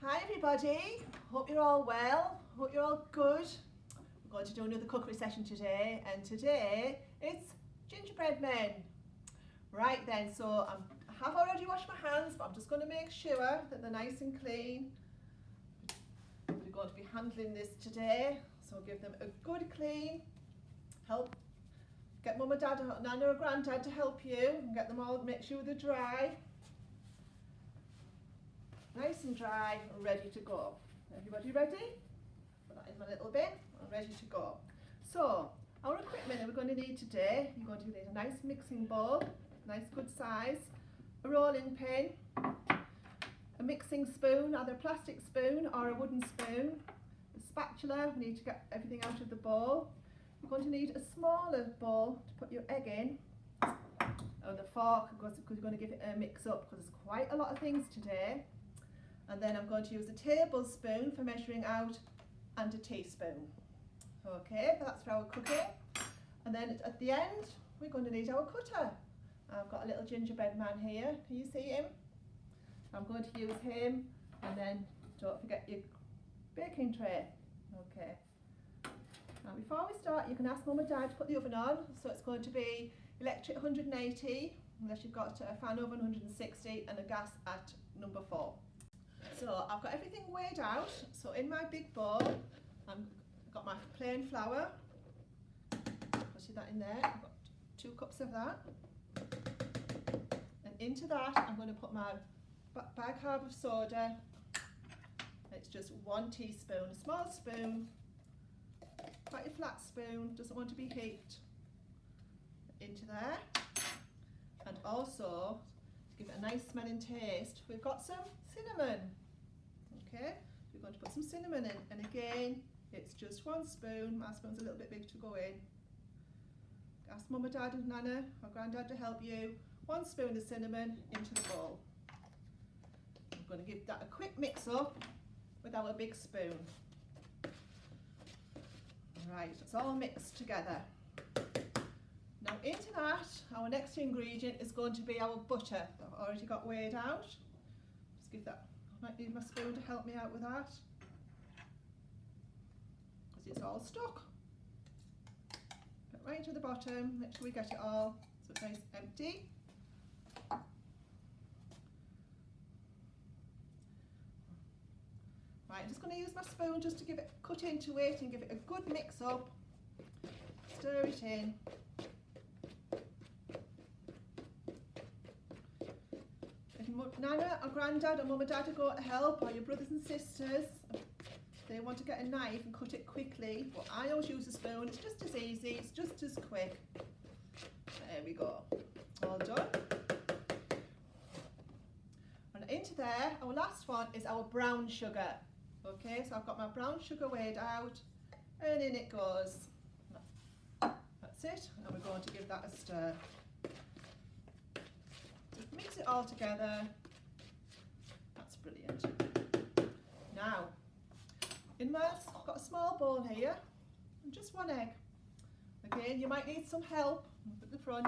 Hi everybody, hope you're all well, hope you're all good. We're going to do another cookery session today, and today it's Gingerbread Men. Right then, so I have already washed my hands, but I'm just going to make sure that they're nice and clean. We're going to be handling this today, so give them a good clean. Help get mum and dad, nana or granddad to help you and get them all, make sure they're dry. Nice and dry and ready to go. Everybody ready? Put that in my little bin and ready to go. So, our equipment that we're going to need today, you're going to need a nice mixing bowl, nice good size, a rolling pin, a mixing spoon, either a plastic spoon or a wooden spoon, a spatula, we need to get everything out of the bowl. You're going to need a smaller bowl to put your egg in, and a fork because you're going to give it a mix up because there's quite a lot of things today. And then I'm going to use a tablespoon for measuring out and a teaspoon. Okay, that's for our cooking. And then at the end, we're going to need our cutter. I've got a little gingerbread man here. Can you see him? I'm going to use him, and then don't forget your baking tray. Okay. Now before we start, you can ask mum and dad to put the oven on. So it's going to be electric 180, unless you've got a fan oven 160 and a gas at number 4. So I've got everything weighed out. So in my big bowl, I've got my plain flour. I'll see that in there. I've got 2 cups of that. And into that, I'm going to put my bicarb of soda. It's just 1 teaspoon, a small spoon, quite a flat spoon, doesn't want to be heaped. Into there. And also, to give it a nice smelling taste, we've got some cinnamon. Okay, we're going to put some cinnamon in, and again, it's just 1 spoon. My spoon's a little bit big to go in. Ask mum or dad and nana or granddad to help you. 1 spoon of cinnamon into the bowl. I'm going to give that a quick mix up with our big spoon. Right, it's all mixed together. Now into that, our next ingredient is going to be our butter that I've already got weighed out. Just give that, I might need my spoon to help me out with that, because it's all stuck. Get right to the bottom, make sure we get it all so it's nice empty. Right, I'm just going to use my spoon just to give it, cut into it and give it a good mix up. Stir it in. Nana or granddad or mum and dad are going to help, or your brothers and sisters, they want to get a knife and cut it quickly, but I always use a spoon. It's just as easy, it's just as quick. There we go, all done. And into there, our last one is our brown sugar. Okay, so I've got my brown sugar weighed out, and in it goes. That's it, and we're going to give that a stir. Mix it all together. That's brilliant. Now, I've got a small bowl here and just 1 egg. Again, you might need some help at the front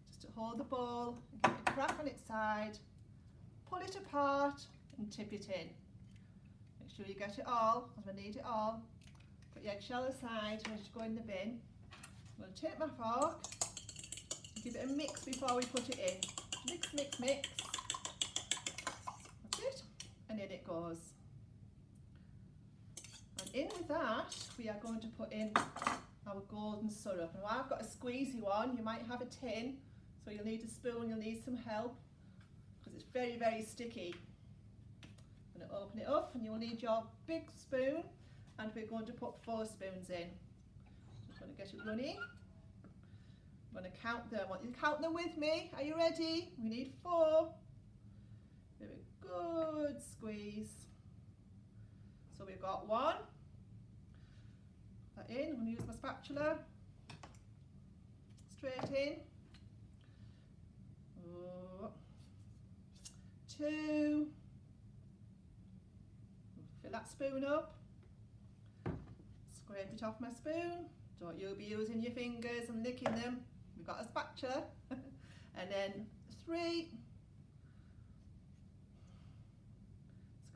just to hold the bowl and give it a crack on its side. Pull it apart and tip it in. Make sure you get it all, because we need it all. Put your eggshell aside, ready to go in the bin. I'm going to take my fork and give it a mix before we put it in. Mix, mix, mix. That's it. And in it goes. And in with that, we are going to put in our golden syrup. Now I've got a squeezy one. You might have a tin, so you'll need a spoon, you'll need some help, because it's very, very sticky. I'm going to open it up, and you will need your big spoon, and we're going to put 4 spoons in. Just going to get it running. I'm going to count them. I want you to count them with me. Are you ready? We need 4. Give it a good squeeze. So we've got 1. Put that in. I'm going to use my spatula. Straight in. 2. Fill that spoon up. Scrape it off my spoon. Don't you be using your fingers and licking them. We've got a spatula. And then 3.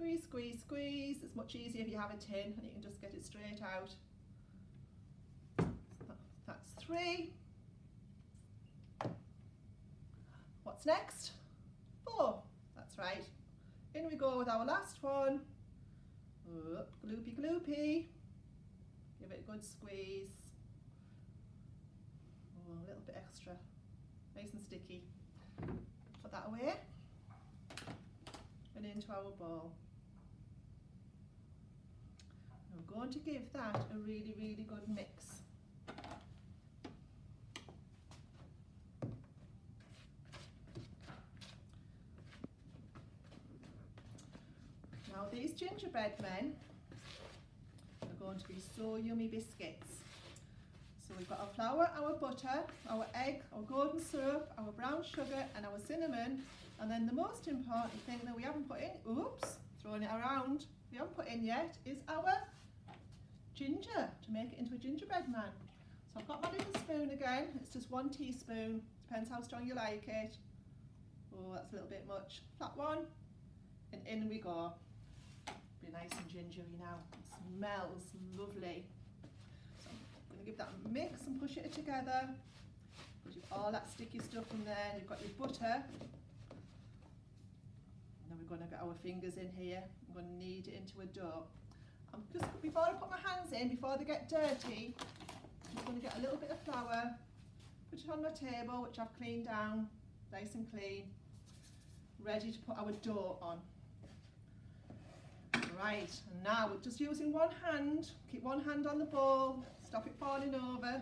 Squeeze, squeeze, squeeze. It's much easier if you have a tin and you can just get it straight out. That's 3. What's next? 4. That's right. In we go with our last one. Up, gloopy, gloopy. Give it a good squeeze. Oh, a little bit extra. Nice and sticky. Put that away. And into our bowl. We're going to give that a really, really good mix. Now these gingerbread men are going to be so yummy biscuits. So we've got our flour, our butter, our egg, our golden syrup, our brown sugar and our cinnamon, and then the most important thing that we haven't put in, oops, throwing it around, we haven't put in yet, is our ginger to make it into a gingerbread man. So I've got my little spoon again, it's just 1 teaspoon, depends how strong you like it. Oh, that's a little bit much. Flat one, and in we go. Be nice and gingery now. It smells lovely. So I'm going to give that a mix and push it together. Put all that sticky stuff in there. You've got your butter. And then we're going to get our fingers in here. I'm going to knead it into a dough. Before I put my hands in, before they get dirty, I'm just going to get a little bit of flour, put it on my table, which I've cleaned down, nice and clean, ready to put our dough on. Right, and now we're just using one hand, keep one hand on the bowl, stop it falling over,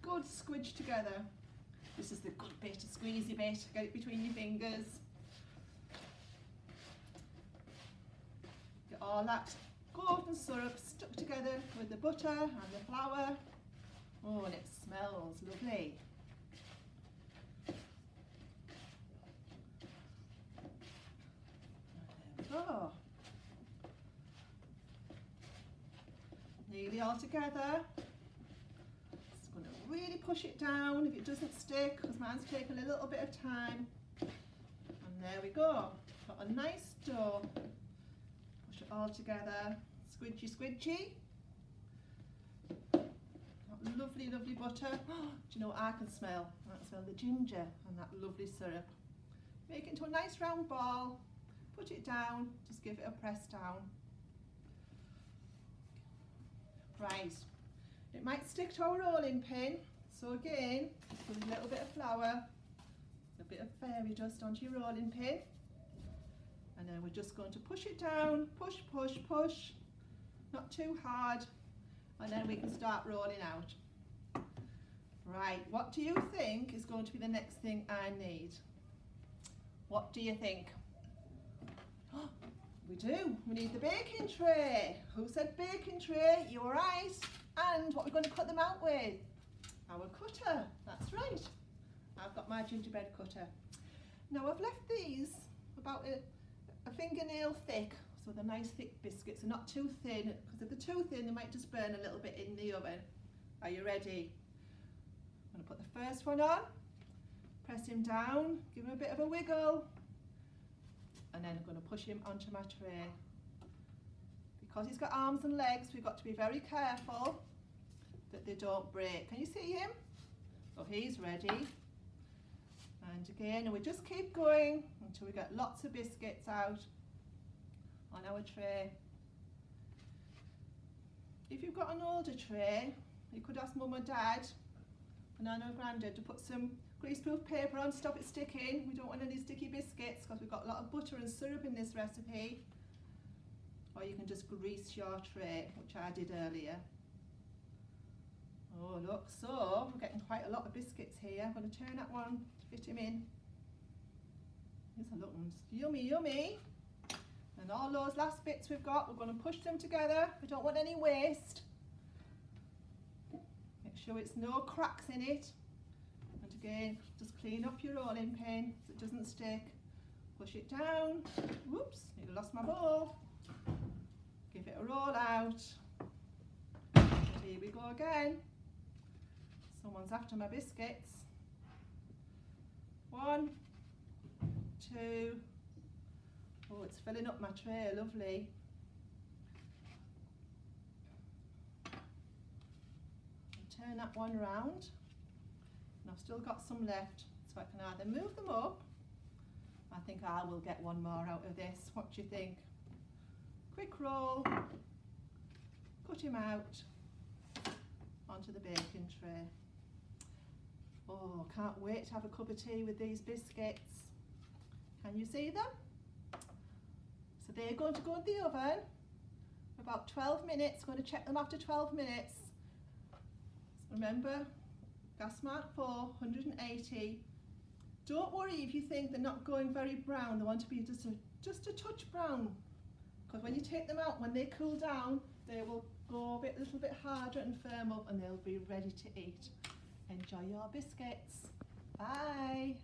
good squidge together. This is the good bit, a squeezy bit, get it between your fingers. Get all that golden syrup stuck together with the butter and the flour. Oh, and it smells lovely. There we go. Nearly all together. Just going to really push it down if it doesn't stick, because mine's taken a little bit of time. And there we go. Got a nice dough. Push it all together. Squidgy, squidgy. Got lovely, lovely butter. Do you know what I can smell? I can smell the ginger and that lovely syrup. Make it into a nice round ball. Put it down. Just give it a press down. Right, it might stick to our rolling pin, so again, put a little bit of flour, a bit of fairy dust onto your rolling pin, and then we're just going to push it down, push, push, push, not too hard, and then we can start rolling out. Right, what do you think is going to be the next thing I need? What do you think? We do. We need the baking tray. Who said baking tray? You're right. And what we're going to cut them out with? Our cutter. That's right. I've got my gingerbread cutter. Now I've left these about a fingernail thick, so they're nice thick biscuits. They're not too thin, because if they're too thin they might just burn a little bit in the oven. Are you ready? I'm going to put the first one on, press him down, give him a bit of a wiggle, and then I'm going to push him onto my tray. Because he's got arms and legs, we've got to be very careful that they don't break. Can you see him? So he's ready. And again, we just keep going until we get lots of biscuits out on our tray. If you've got an older tray, you could ask Mum or Dad, and Nana or Grandad to put some greaseproof paper on to stop it sticking. We don't want any sticky biscuits because we've got a lot of butter and syrup in this recipe. Or you can just grease your tray, which I did earlier. Oh look, so we're getting quite a lot of biscuits here. I'm going to turn that one to fit him in. These are looking yummy, yummy. And all those last bits we've got, we're going to push them together. We don't want any waste. Make sure it's no cracks in it. And again, just clean up your rolling pin so it doesn't stick. Push it down. Whoops, I lost my bowl. Give it a roll out. And here we go again. Someone's after my biscuits. 1, 2, Oh, it's filling up my tray, lovely. Turn that one round, and I've still got some left, so I can either move them up. I think I will get one more out of this. What do you think? Quick roll, cut him out onto the baking tray. Oh, can't wait to have a cup of tea with these biscuits. Can you see them? So they're going to go in the oven for about 12 minutes. I'm going to check them after 12 minutes. Remember, gas mark 4, 180. Don't worry if you think they're not going very brown. They want to be just a touch brown. Because when you take them out, when they cool down, they will go a little bit harder and firm up, and they'll be ready to eat. Enjoy your biscuits. Bye.